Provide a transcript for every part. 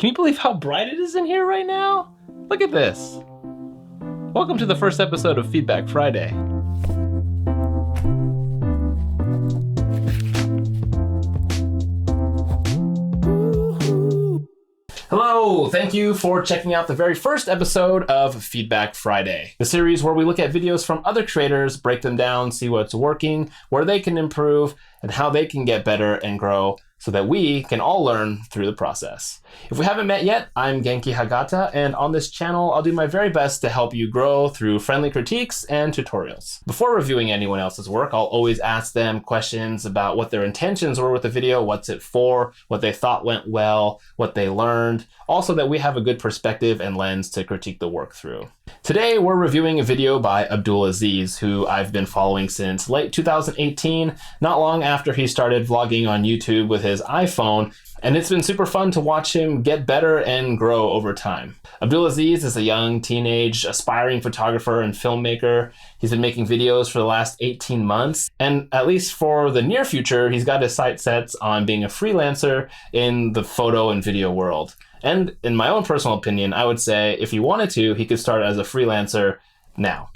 Can you believe how bright it is in here right now? Look at this. Welcome to the first episode of Feedback Friday. Hello, thank you for checking out the very first episode of Feedback Friday, the series where we look at videos from other creators, break them down, see what's working, where they can improve, and how they can get better and grow so that we can all learn through the process. If we haven't met yet, I'm Genki Hagata, and on this channel, I'll do my very best to help you grow through friendly critiques and tutorials. Before reviewing anyone else's work, I'll always ask them questions about what their intentions were with the video, what's it for, what they thought went well, what they learned, also that we have a good perspective and lens to critique the work through. Today, we're reviewing a video by Abdulaziz, who I've been following since late 2018, not long after he started vlogging on YouTube with his iPhone, and it's been super fun to watch him get better and grow over time. Abdulaziz is a young teenage aspiring photographer and filmmaker. He's been making videos for the last 18 months, and at least for the near future, he's got his sights set on being a freelancer in the photo and video world. And in my own personal opinion, I would say if he wanted to, he could start as a freelancer now.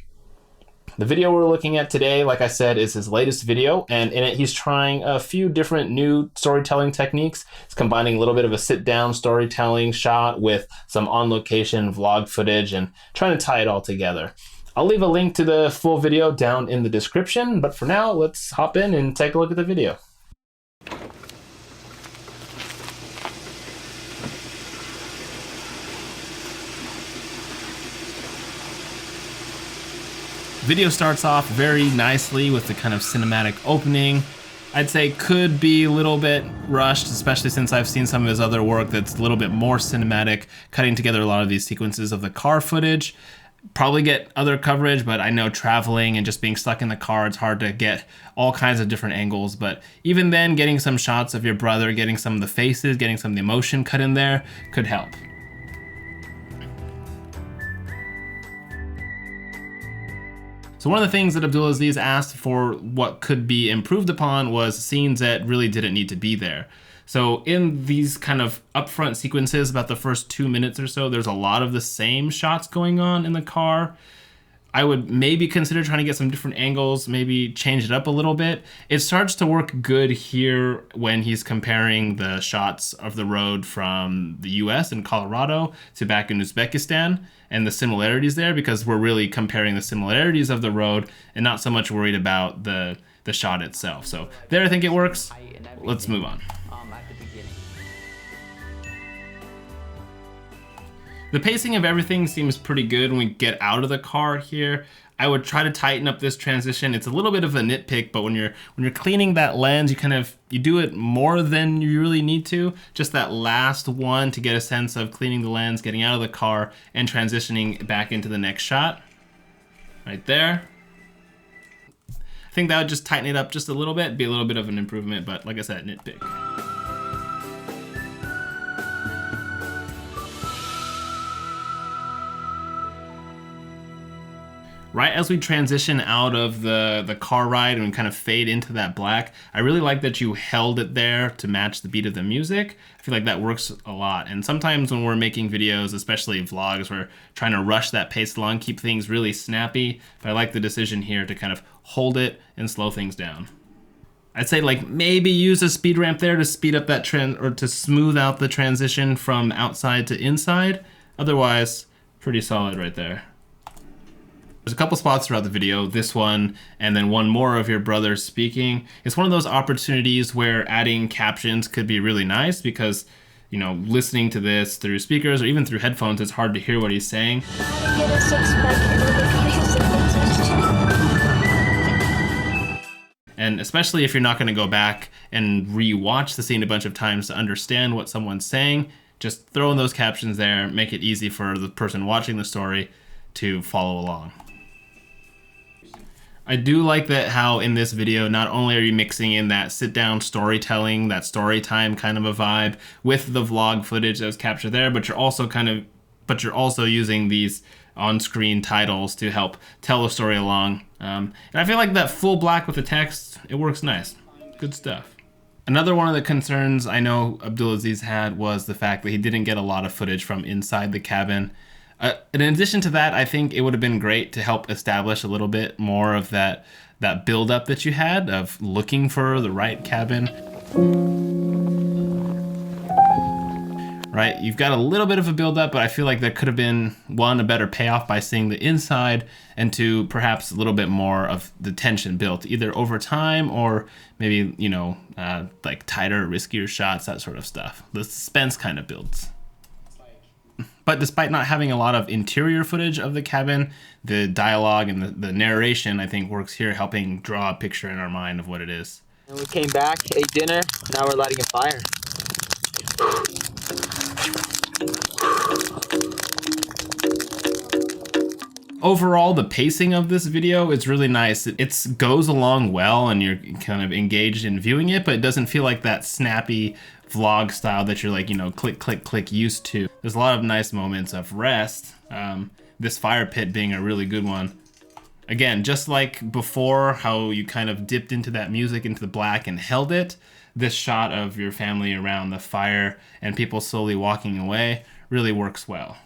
The video we're looking at today, like I said, is his latest video, and in it he's trying a few different new storytelling techniques. He's combining a little bit of a sit-down storytelling shot with some on-location vlog footage and trying to tie it all together. I'll leave a link to the full video down in the description, but for now, let's hop in and take a look at the video. Video starts off very nicely with the kind of cinematic opening. I'd say could be a little bit rushed, especially since I've seen some of his other work that's a little bit more cinematic, cutting together a lot of these sequences of the car footage. Probably get other coverage, but I know traveling and just being stuck in the car, it's hard to get all kinds of different angles. But even then, getting some shots of your brother, getting some of the faces, getting some of the emotion cut in there could help. So one of the things that Abdulaziz asked for what could be improved upon was scenes that really didn't need to be there. So in these kind of upfront sequences, about the first 2 minutes or so, there's a lot of the same shots going on in the car. I would maybe consider trying to get some different angles, maybe change it up a little bit. It starts to work good here when he's comparing the shots of the road from the US and Colorado to back in Uzbekistan and the similarities there, because we're really comparing the similarities of the road and not so much worried about the shot itself. So there I think it works. Let's move on. The pacing of everything seems pretty good when we get out of the car here. I would try to tighten up this transition. It's a little bit of a nitpick, but when you're cleaning that lens, you do it more than you really need to. Just that last one to get a sense of cleaning the lens, getting out of the car, and transitioning back into the next shot. Right there. I think that would just tighten it up just a little bit, be a little bit of an improvement, but like I said, nitpick. Right as we transition out of the car ride and kind of fade into that black, I really like that you held it there to match the beat of the music. I feel like that works a lot. And sometimes when we're making videos, especially vlogs, we're trying to rush that pace along, keep things really snappy. But I like the decision here to kind of hold it and slow things down. I'd say like maybe use a speed ramp there to speed up that trend or to smooth out the transition from outside to inside. Otherwise, pretty solid right there. There's a couple spots throughout the video, this one, and then one more of your brother speaking. It's one of those opportunities where adding captions could be really nice because, you know, listening to this through speakers or even through headphones, it's hard to hear what he's saying. And especially if you're not going to go back and re-watch the scene a bunch of times to understand what someone's saying, just throw in those captions there, make it easy for the person watching the story to follow along. I do like that how in this video, not only are you mixing in that sit-down storytelling, that story time kind of a vibe with the vlog footage that was captured there, but you're also using these on-screen titles to help tell the story along. And I feel like that full black with the text, it works nice. Good stuff. Another one of the concerns I know Abdulaziz had was the fact that he didn't get a lot of footage from inside the cabin. In addition to that, I think it would have been great to help establish a little bit more of that build-up that you had of looking for the right cabin. Right, you've got a little bit of a build-up, but I feel like there could have been, one, a better payoff by seeing the inside, and two, perhaps a little bit more of the tension built, either over time or maybe, you know, like tighter, riskier shots, that sort of stuff. The suspense kind of builds. But despite not having a lot of interior footage of the cabin, the dialogue and the narration, I think, works here, helping draw a picture in our mind of what it is. And we came back, ate dinner, now we're lighting a fire. Overall, the pacing of this video is really nice. It goes along well and you're kind of engaged in viewing it, but it doesn't feel like that snappy vlog style that you're like, you know, click, click, click used to. There's a lot of nice moments of rest. This fire pit being a really good one. Again, just like before, how you kind of dipped into that music, into the black and held it, this shot of your family around the fire and people slowly walking away really works well.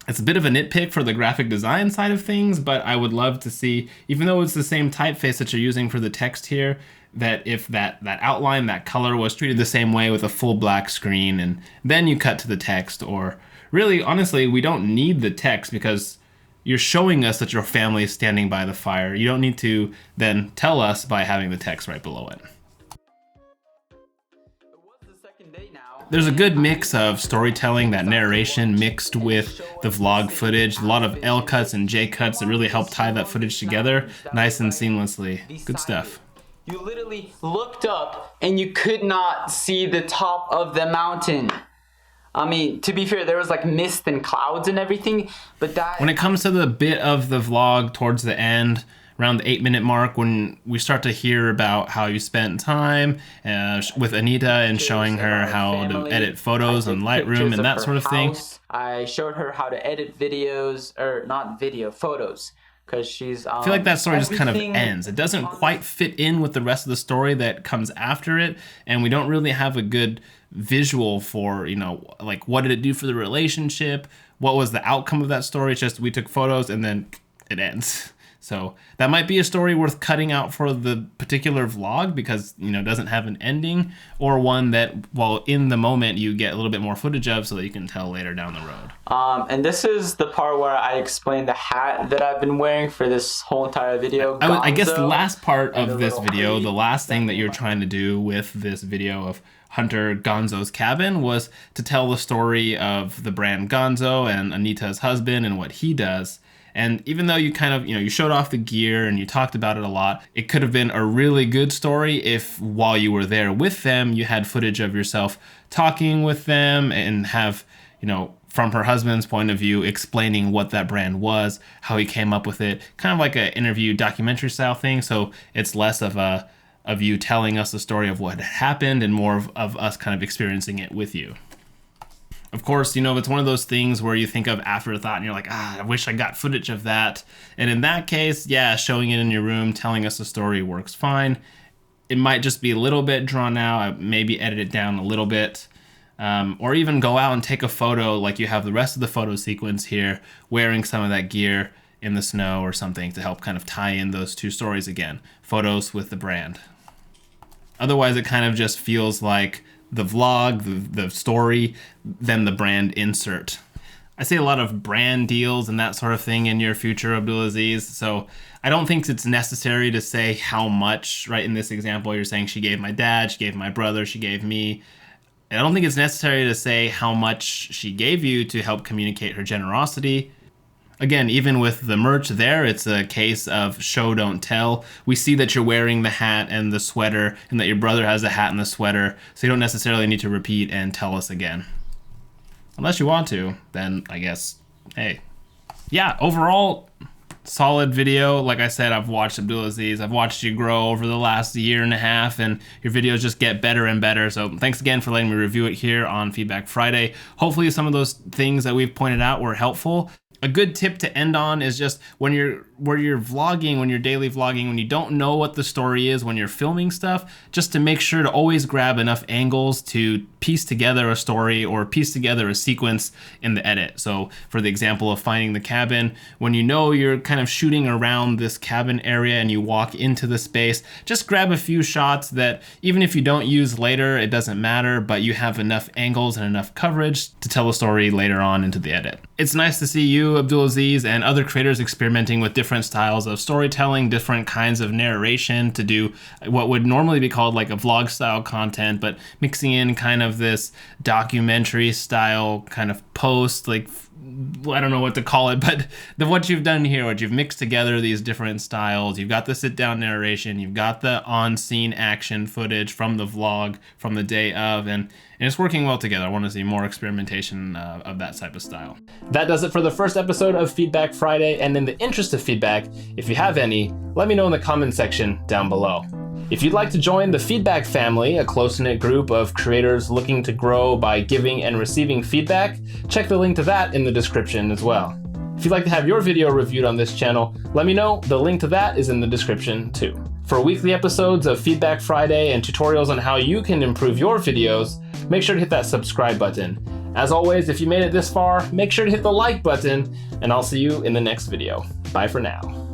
It's a bit of a nitpick for the graphic design side of things, but I would love to see, even though it's the same typeface that you're using for the text here, that if that outline, that color was treated the same way with a full black screen and then you cut to the text. Or really, honestly, we don't need the text because you're showing us that your family is standing by the fire. You don't need to then tell us by having the text right below it. There's a good mix of storytelling, that narration mixed with the vlog footage, a lot of L cuts and J cuts that really help tie that footage together nice and seamlessly. Good stuff. You literally looked up and you could not see the top of the mountain. I mean, to be fair, there was like mist and clouds and everything, but that... When it comes to the bit of the vlog towards the end, around the 8-minute mark, when we start to hear about how you spent time with Anita and showing her how to edit photos on Lightroom and that sort of thing. I showed her how to edit videos, or not video, photos, because she's... I feel like that story just kind of ends. It doesn't quite fit in with the rest of the story that comes after it, and we don't really have a good visual for, you know, like what did it do for the relationship? What was the outcome of that story? It's just we took photos and then it ends. So that might be a story worth cutting out for the particular vlog because, you know, it doesn't have an ending, or one that, while in the moment, you get a little bit more footage of so that you can tell later down the road. And this is the part where I explain the hat that I've been wearing for this whole entire video. I guess the last part of this video, the last thing that you're trying to do with this video of Hunter Gonzo's cabin was to tell the story of the brand Gonzo and Anita's husband and what he does. And even though you kind of, you know, you showed off the gear and you talked about it a lot, it could have been a really good story if while you were there with them, you had footage of yourself talking with them and have, you know, from her husband's point of view, explaining what that brand was, how he came up with it, kind of like an interview documentary style thing. So it's less of you telling us the story of what had happened and more of us kind of experiencing it with you. Of course, you know, it's one of those things where you think of afterthought and you're like, I wish I got footage of that. And in that case, yeah, showing it in your room, telling us the story works fine. It might just be a little bit drawn out, maybe edit it down a little bit. Or even go out and take a photo like you have the rest of the photo sequence here, wearing some of that gear in the snow or something to help kind of tie in those two stories again. Photos with the brand. Otherwise, it kind of just feels like the vlog, the story, then the brand insert. I see a lot of brand deals and that sort of thing in your future, Abdulaziz, so I don't think it's necessary to say how much, right? In this example, you're saying she gave my dad, she gave my brother, she gave me. I don't think it's necessary to say how much she gave you to help communicate her generosity. Again, even with the merch there, it's a case of show, don't tell. We see that you're wearing the hat and the sweater and that your brother has a hat and the sweater, so you don't necessarily need to repeat and tell us again. Unless you want to, then I guess, hey. Yeah, overall, solid video. Like I said, I've watched Abdulaziz. I've watched you grow over the last year and a half, and your videos just get better and better. So thanks again for letting me review it here on Feedback Friday. Hopefully some of those things that we've pointed out were helpful. A good tip to end on is just when you're vlogging, when you're daily vlogging, when you don't know what the story is, when you're filming stuff, just to make sure to always grab enough angles to piece together a story or piece together a sequence in the edit. So for the example of finding the cabin, when you know you're kind of shooting around this cabin area and you walk into the space, just grab a few shots that even if you don't use later, it doesn't matter, but you have enough angles and enough coverage to tell a story later on into the edit. It's nice to see you, Abdulaziz, and other creators experimenting with different styles of storytelling, different kinds of narration to do what would normally be called like a vlog style content, but mixing in kind of this documentary style kind of post, like I don't know what to call it, but what you've done here, what you've mixed together these different styles, you've got the sit down narration, you've got the on scene action footage from the vlog from the day of, and it's working well together. I want to see more experimentation of that type of style. That does it for the first episode of Feedback Friday, and in the interest of feedback, if you have any, let me know in the comment section down below. If you'd like to join the Feedback family, a close-knit group of creators looking to grow by giving and receiving feedback, check the link to that in the description as well. If you'd like to have your video reviewed on this channel, let me know. The link to that is in the description too. For weekly episodes of Feedback Friday and tutorials on how you can improve your videos, make sure to hit that subscribe button. As always, if you made it this far, make sure to hit the like button, and I'll see you in the next video. Bye for now.